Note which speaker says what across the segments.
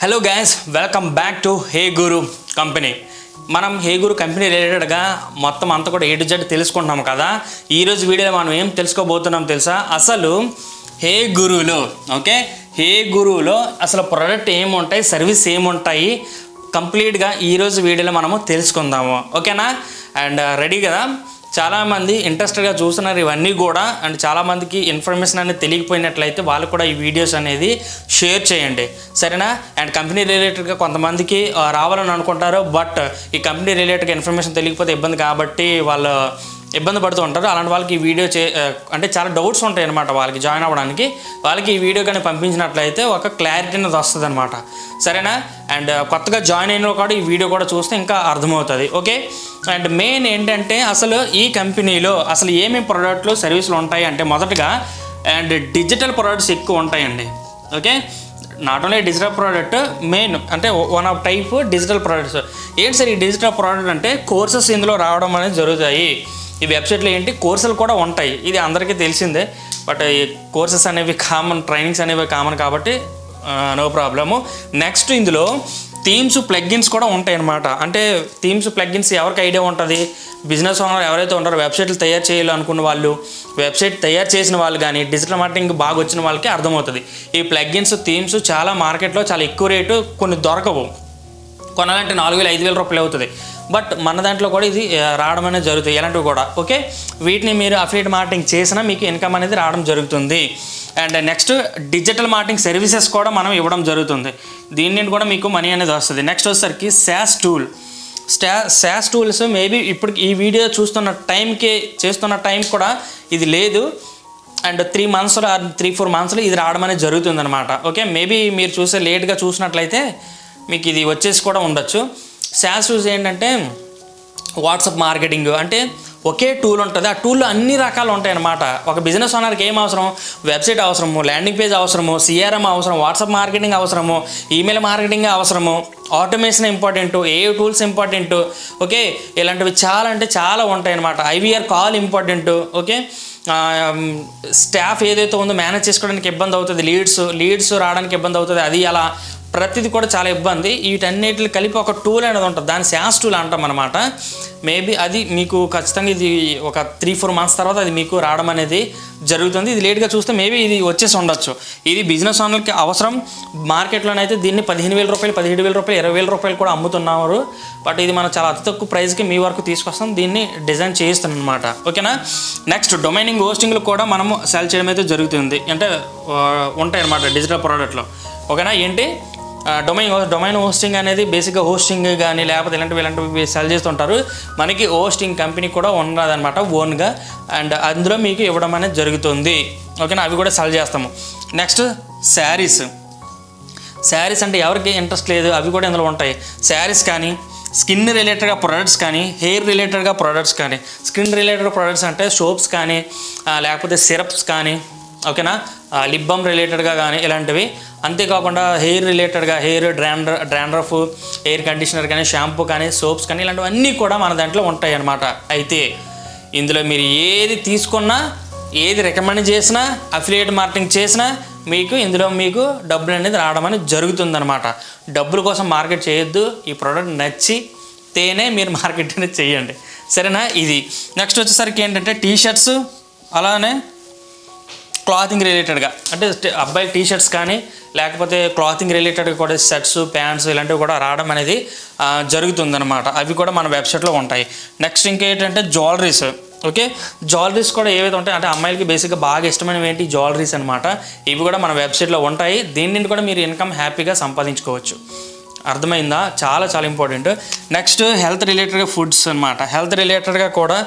Speaker 1: Hello guys, welcome back to hey Guru company. మనం హే గురు company రిలేటెడ్గా మొత్తం అంతా కూడా A to Z తెలుసుకుంటున్నాం కదా. ఈరోజు వీడియోలో మనం ఏం తెలుసుకోబోతున్నాం తెలుసా? అసలు హే గురులో హే గురులో అసలు ప్రోడక్ట్ ఏముంటాయి, సర్వీస్ ఏముంటాయి, కంప్లీట్గా ఈరోజు వీడియోలో మనము తెలుసుకుందాము. ఓకేనా? అండ్ రెడీ కదా? చాలామంది ఇంట్రెస్టెడ్గా చూస్తున్నారు ఇవన్నీ కూడా. అండ్ చాలామందికి ఇన్ఫర్మేషన్ అనేది తెలియకపోయినట్లయితే వాళ్ళు కూడా ఈ వీడియోస్ అనేది షేర్ చేయండి, సరేనా? అండ్ కంపెనీ రిలేటెడ్గా కొంతమందికి రావాలని అనుకుంటారు, బట్ ఈ కంపెనీ రిలేటెడ్గా ఇన్ఫర్మేషన్ తెలియకపోతే ఇబ్బంది కాబట్టి వాళ్ళు ఇబ్బంది పడుతూ ఉంటారు. అలాంటి వాళ్ళకి ఈ వీడియో అంటే చాలా డౌట్స్ ఉంటాయి అనమాట వాళ్ళకి జాయిన్ అవ్వడానికి. వాళ్ళకి ఈ వీడియో కానీ పంపించినట్లయితే ఒక క్లారిటీ అనేది వస్తుంది అనమాట, సరేనా? అండ్ కొత్తగా జాయిన్ అయిన కూడా ఈ వీడియో కూడా చూస్తే ఇంకా అర్థమవుతుంది. ఓకే. అండ్ మెయిన్ ఏంటంటే అసలు ఈ కంపెనీలో అసలు ఏమేమి ప్రోడక్ట్లు సర్వీసులు ఉంటాయి అంటే మొదటగా అండ్ డిజిటల్ ప్రోడక్ట్స్ ఎక్కువ ఉంటాయండి. Okay. Not only digital product, main అంటే one of type digital products. ఏంటి సార్ ఈ డిజిటల్ ప్రోడక్ట్ అంటే? కోర్సెస్ ఇందులో రావడం అనేది జరుగుతాయి. ఈ వెబ్సైట్లో ఏంటి కోర్సులు కూడా ఉంటాయి, ఇది అందరికీ తెలిసిందే. బట్ ఈ కోర్సెస్ అనేవి కామన్, ట్రైనింగ్స్ అనేవి కామన్ కాబట్టి నో ప్రాబ్లము. నెక్స్ట్ ఇందులో థీమ్స్ ప్లగ్గిన్స్ కూడా ఉంటాయి అన్నమాట. అంటే థీమ్స్ ప్లగ్గిన్స్ ఎవరికి ఐడియా ఉంటుంది? బిజినెస్ ఓనర్ ఎవరైతే ఉంటారో, వెబ్సైట్లు తయారు చేయాలనుకున్న వాళ్ళు, వెబ్సైట్ తయారు చేసిన వాళ్ళు కానీ, డిజిటల్ మార్కెటింగ్ బాగా వచ్చిన వాళ్ళకి అర్థమవుతుంది. ఈ ప్లగ్గిన్స్ థీమ్స్ చాలా మార్కెట్లో చాలా ఎక్కువ రేటు, కొన్ని దొరకవు. కొనాలంటే 4,000 5,000 రూపాయలు అవుతుంది. బట్ మన దాంట్లో కూడా ఇది రావడం అనేది జరుగుతుంది, ఇలాంటివి కూడా. ఓకే. వీటిని మీరు అఫిలియేట్ మార్కెటింగ్ చేసినా మీకు ఇన్కమ్ అనేది రావడం జరుగుతుంది. And next digital marketing services కూడా మనం ఇవ్వడం జరుగుతుంది. దీని నుండి కూడా మీకు మనీ అనేది వస్తుంది. నెక్స్ట్ వచ్చేసరికి SaaS టూల్స్ మేబీ ఇప్పుడు ఈ వీడియో చూస్తున్న టైంకి చేస్తున్న టైం కూడా ఇది లేదు. అండ్ 3 months 3-4 months ఇది రావడం అనేది జరుగుతుంది అనమాట. ఓకే. మేబీ మీరు చూసే లేట్గా చూసినట్లయితే మీకు ఇది వచ్చేసి కూడా ఉండొచ్చు. SaaS టూల్స్ ఏంటంటే వాట్సాప్ మార్కెటింగ్, అంటే ఒకే టూల్ ఉంటుంది. ఆ టూల్లో అన్ని రకాలు ఉంటాయి అన్నమాట. ఒక బిజినెస్ ఓనర్కి ఏం అవసరం? వెబ్సైట్ అవసరము, ల్యాండింగ్ పేజ్ అవసరము, CRM అవసరం, వాట్సాప్ మార్కెటింగ్ అవసరము, ఈమెయిల్ మార్కెటింగ్ అవసరము, automation important, AI tools important. Okay. ఇలాంటివి చాలా అంటే చాలా ఉంటాయి అన్నమాట. IVR call important. Okay. Staff ఏదైతే ఉందో మేనేజ్ చేసుకోవడానికి ఇబ్బంది అవుతుంది, లీడ్స్ రావడానికి ఇబ్బంది అవుతుంది, అది అలా ప్రతిదీ కూడా చాలా ఇబ్బంది. వీటన్నిటిని కలిపి ఒక టూల్ అనేది ఉంటుంది, దాన్ని SaaS టూల్ అంటాం అనమాట. మేబీ అది మీకు ఖచ్చితంగా ఇది ఒక 3-4 months తర్వాత అది మీకు రావడం అనేది జరుగుతుంది. ఇది లేట్గా చూస్తే మేబీ ఇది వచ్చేసి ఉండొచ్చు. ఇది బిజినెస్ ఓనర్కి అవసరం. మార్కెట్లోనైతే దీన్ని 15,000 రూపాయలు, 17,000 రూపాయలు, 20,000 రూపాయలు కూడా అమ్ముతున్నారు. బట్ ఇది మనం చాలా అతి తక్కువ ప్రైస్కి మీ వరకు తీసుకొస్తాం, దీన్ని డిజైన్ చేయిస్తాం అనమాట. ఓకేనా? నెక్స్ట్ డొమైనింగ్ హోస్టింగ్లు కూడా మనము సెల్ చేయడం అయితే జరుగుతుంది. అంటే ఉంటాయి అన్నమాట డిజిటల్ ప్రోడక్ట్లో. ఓకేనా? ఏంటి డొమైన్ హోస్టింగ్ అనేది బేసిక్గా హోస్టింగ్ కానీ లేకపోతే ఇలాంటివి సెల్ చేస్తుంటారు. మనకి హోస్టింగ్ కంపెనీ కూడా ఉన్నదన్నమాట ఓన్గా. అండ్ అందులో మీకు ఇవ్వడం అనేది జరుగుతుంది. ఓకేనా? అవి కూడా సెల్ చేస్తాము. నెక్స్ట్ శారీస్ అంటే ఎవరికి ఇంట్రెస్ట్ లేదు, అవి కూడా ఇందులో ఉంటాయి. శారీస్ కానీ, స్కిన్ రిలేటెడ్గా ప్రొడక్ట్స్ కానీ, హెయిర్ రిలేటెడ్గా ప్రొడక్ట్స్ కానీ. స్కిన్ రిలేటెడ్ ప్రొడక్ట్స్ అంటే సోప్స్ కానీ, లేకపోతే సిరప్స్ కానీ, ఓకేనా, లిప్ బామ్ రిలేటెడ్గా కానీ ఇలాంటివి. అంతేకాకుండా హెయిర్ రిలేటెడ్గా హెయిర్ డ్రాండ్రఫ్, హెయిర్ కండిషనర్ కానీ, షాంపూ కానీ, సోప్స్ కానీ ఇలాంటివన్నీ కూడా మన దాంట్లో ఉంటాయి అన్నమాట. అయితే ఇందులో మీరు ఏది తీసుకున్నా, ఏది రికమెండ్ చేసినా, అఫిలియేట్ మార్కెటింగ్ చేసినా మీకు ఇందులో మీకు డబ్బులు అనేది రావడం అనేది జరుగుతుందన్నమాట. డబ్బుల కోసం మార్కెట్ చేయొద్దు. ఈ ప్రోడక్ట్ నచ్చితేనే మీరు మార్కెట్ అనేది చేయండి, సరేనా? ఇది నెక్స్ట్ వచ్చేసరికి ఏంటంటే టీషర్ట్స్, అలానే క్లాతింగ్ రిలేటెడ్గా అంటే అబ్బాయి టీషర్ట్స్ కానీ లేకపోతే క్లాతింగ్ రిలేటెడ్గా కూడా షర్ట్స్, ప్యాంట్స్ ఇలాంటివి కూడా రావడం అనేది జరుగుతుందన్నమాట. అవి కూడా మన వెబ్సైట్లో ఉంటాయి. నెక్స్ట్ ఇంకేంటంటే జ్యువెలరీస్. ఓకే. జ్యువెలరీస్ కూడా ఏవైతే ఉంటాయి అంటే అమ్మాయిలకి బేసిక్గా బాగా ఇష్టమైనవి ఏంటి? జ్యువెలరీస్ అనమాట. ఇవి కూడా మన వెబ్సైట్లో ఉంటాయి. దీని నుండి కూడా మీరు ఇన్కమ్ హ్యాపీగా సంపాదించుకోవచ్చు. అర్థమైందా? చాలా చాలా ఇంపార్టెంట్. నెక్స్ట్ హెల్త్ రిలేటెడ్గా ఫుడ్స్ అనమాట. హెల్త్ రిలేటెడ్గా కూడా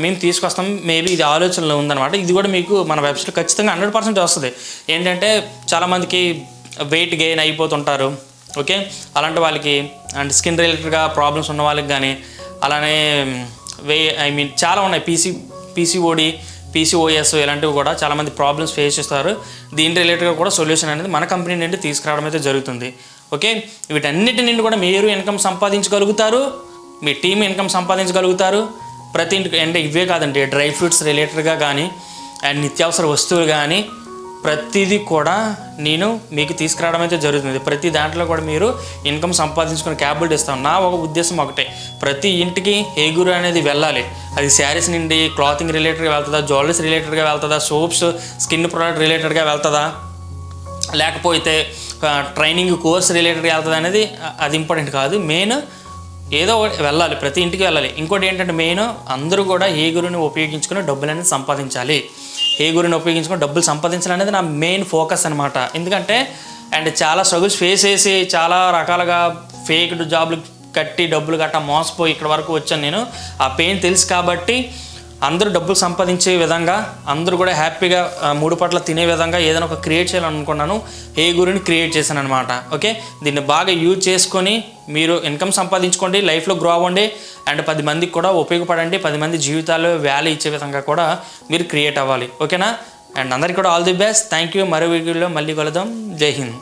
Speaker 1: మేము తీసుకొస్తాం. మేబీ ఇది ఆలోచనలో ఉందన్నమాట. ఇది కూడా మీకు మన వెబ్సైట్లో ఖచ్చితంగా 100% వస్తుంది. ఏంటంటే చాలామందికి వెయిట్ గెయిన్ అయిపోతుంటారు. ఓకే. అలాంటి వాళ్ళకి అండ్ స్కిన్ రిలేటెడ్గా ప్రాబ్లమ్స్ ఉన్న వాళ్ళకి కానీ, అలానే చాలా ఉన్నాయి. PCOD, PCOS ఇలాంటివి కూడా చాలామంది ప్రాబ్లమ్స్ ఫేస్ చేస్తారు. దీని రిలేటెడ్గా కూడా సొల్యూషన్ అనేది మన కంపెనీ నుండి తీసుకురావడం అయితే జరుగుతుంది. ఓకే. వీటన్నిటి నుండి కూడా మీరు ఇన్కమ్ సంపాదించగలుగుతారు, మీ టీం ఇన్కమ్ సంపాదించగలుగుతారు. ప్రతి ఇంటికి అంటే ఇవే కాదండి, డ్రై ఫ్రూట్స్ రిలేటెడ్గా కానీ, అండ్ నిత్యావసర వస్తువులు కానీ, ప్రతిదీ కూడా నేను మీకు తీసుకురావడం అయితే జరుగుతుంది. ప్రతి దాంట్లో కూడా మీరు ఇన్కమ్ సంపాదించుకునే క్యాపబిలిటీ ఇస్తాను. నా ఒక ఉద్దేశం ఒకటే, ప్రతి ఇంటికి హే గురు అనేది వెళ్ళాలి. అది శారీస్ నుండి క్లాతింగ్ రిలేటెడ్గా వెళ్తుందా, జ్యువెలరీస్ రిలేటెడ్గా వెళ్తుందా, సోప్స్ స్కిన్ ప్రోడక్ట్ రిలేటెడ్గా వెళ్తుందా, లేకపోతే ట్రైనింగ్ కోర్స్ రిలేటెడ్గా వెళ్తుంది అనేది అది ఇంపార్టెంట్ కాదు. మెయిన్ ఏదో వెళ్ళాలి, ప్రతి ఇంటికి వెళ్ళాలి. ఇంకోటి ఏంటంటే మెయిన్ అందరూ కూడా హే గురుని ఉపయోగించుకుని డబ్బులు అనేది సంపాదించాలి. హే గురుని ఉపయోగించుకుని డబ్బులు సంపాదించాలనేది నా మెయిన్ ఫోకస్ అనమాట. ఎందుకంటే అండ్ చాలా స్ట్రగుల్స్ ఫేస్ చేసి చాలా రకాలుగా ఫేక్ జాబ్లు కట్టి డబ్బులు గట్టా మోసపోయి ఇక్కడ వరకు వచ్చాను నేను. ఆ పెయిన్ తెలుసు కాబట్టి అందరూ డబ్బులు సంపాదించే విధంగా, అందరూ కూడా హ్యాపీగా మూడు పట్ల తినే విధంగా ఏదైనా ఒక క్రియేట్ చేయాలనుకున్నాను. హే గురుని క్రియేట్ చేశాను అనమాట. ఓకే, దీన్ని బాగా యూజ్ చేసుకొని మీరు ఇన్కమ్ సంపాదించుకోండి, లైఫ్లో గ్రో అవ్వండి అండ్ 10 మందికి కూడా ఉపయోగపడండి. 10 మంది జీవితాల్లో వాల్యూ ఇచ్చే విధంగా కూడా మీరు క్రియేట్ అవ్వాలి. ఓకేనా? అండ్ అందరికీ కూడా all the best. Thank you. మరో వీడియోలో మళ్ళీ కలుద్దాం. జై హింద్.